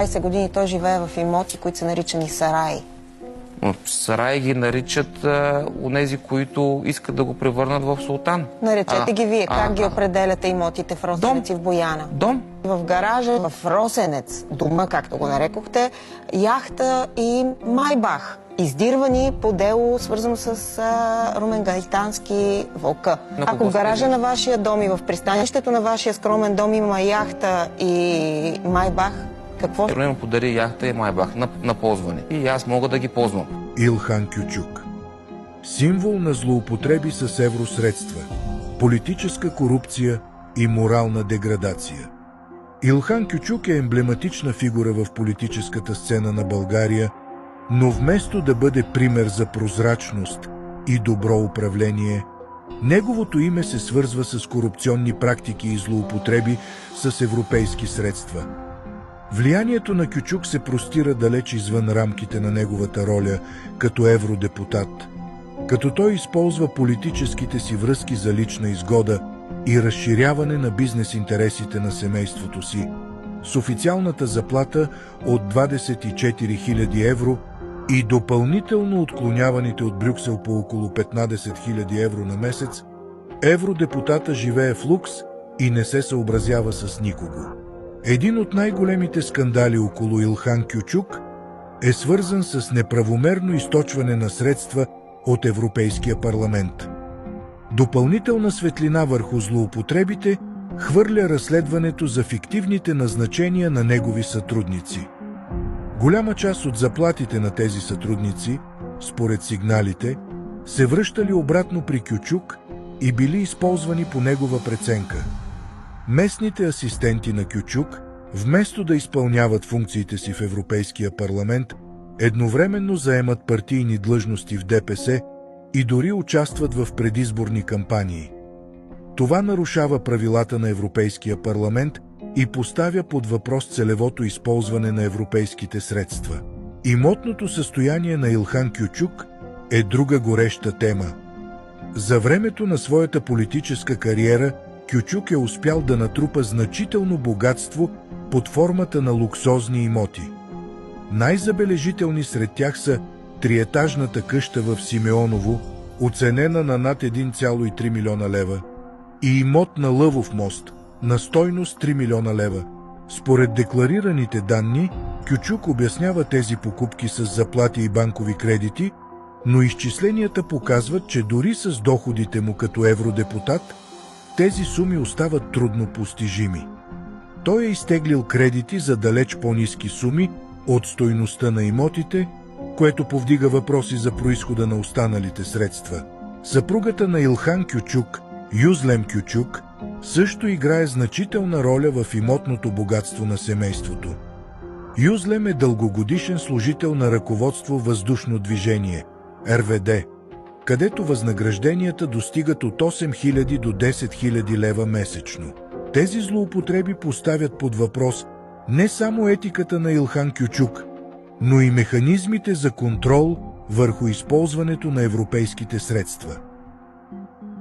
20 години той живее в имоти, които са наричани сараи. Сараи ги наричат онези, които искат да го превърнат в султан. Наречете ги вие. Как ги определяте имотите в Росенец и в Бояна? Дом. В гаража, в Росенец, дома, както го нарекохте, яхта и Майбах. Издирвани по дело, свързано с Румен Гайтански Вълка. Ако в гаража на вашия дом и в пристанището на вашия скромен дом има яхта и Майбах, какво? Румен подари яхта и Майбах на ползване. И аз мога да ги ползвам. Илхан Кючук. Символ на злоупотреби с евросредства, политическа корупция и морална деградация. Илхан Кючук е емблематична фигура в политическата сцена на България, но вместо да бъде пример за прозрачност и добро управление, неговото име се свързва с корупционни практики и злоупотреби с европейски средства. Влиянието на Кючук се простира далеч извън рамките на неговата роля като евродепутат, като той използва политическите си връзки за лична изгода и разширяване на бизнес интересите на семейството си, с официалната заплата от 24 000 евро и допълнително отклоняваните от Брюксел по около 15 000 евро на месец, евродепутата живее в лукс и не се съобразява с никого. Един от най-големите скандали около Илхан Кючук е свързан с неправомерно източване на средства от Европейския парламент. Допълнителна светлина върху злоупотребите хвърля разследването за фиктивните назначения на негови сътрудници. Голяма част от заплатите на тези сътрудници, според сигналите, се връщали обратно при Кючук и били използвани по негова преценка. Местните асистенти на Кючук, вместо да изпълняват функциите си в Европейския парламент, едновременно заемат партийни длъжности в ДПС и дори участват в предизборни кампании. Това нарушава правилата на Европейския парламент и поставя под въпрос целевото използване на европейските средства. Имотното състояние на Илхан Кючук е друга гореща тема. За времето на своята политическа кариера Кючук е успял да натрупа значително богатство под формата на луксозни имоти. Най-забележителни сред тях са триетажната къща в Симеоново, оценена на над 1,3 милиона лева, и имот на Лъвов мост на стойност 3 милиона лева. Според декларираните данни, Кючук обяснява тези покупки с заплати и банкови кредити, но изчисленията показват, че дори с доходите му като евродепутат, тези суми остават трудно постижими. Той е изтеглил кредити за далеч по-ниски суми от стойността на имотите, което повдига въпроси за произхода на останалите средства. Съпругата на Илхан Кючук, Юзлем Кючук, също играе значителна роля в имотното богатство на семейството. Юзлем е дългогодишен служител на ръководство въздушно движение, РВД, където възнагражденията достигат от 8000 до 10 000 лева месечно. Тези злоупотреби поставят под въпрос не само етиката на Илхан Кючук, но и механизмите за контрол върху използването на европейските средства.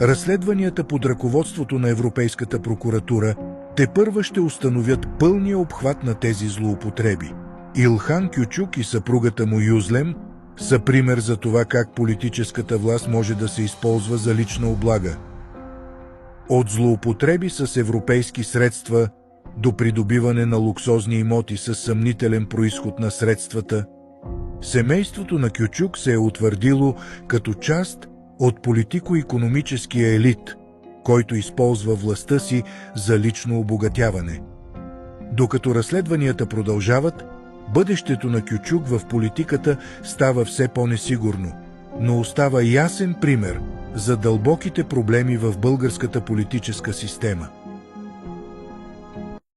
Разследванията под ръководството на Европейската прокуратура тепърва ще установят пълния обхват на тези злоупотреби. Илхан Кючук и съпругата му Юзлем са пример за това как политическата власт може да се използва за лична облага. От злоупотреби с европейски средства до придобиване на луксозни имоти с съмнителен произход на средствата, семейството на Кючук се е утвърдило като част от политико-икономическия елит, който използва властта си за лично обогатяване. Докато разследванията продължават, бъдещето на Кючук в политиката става все по-несигурно, но остава ясен пример за дълбоките проблеми в българската политическа система.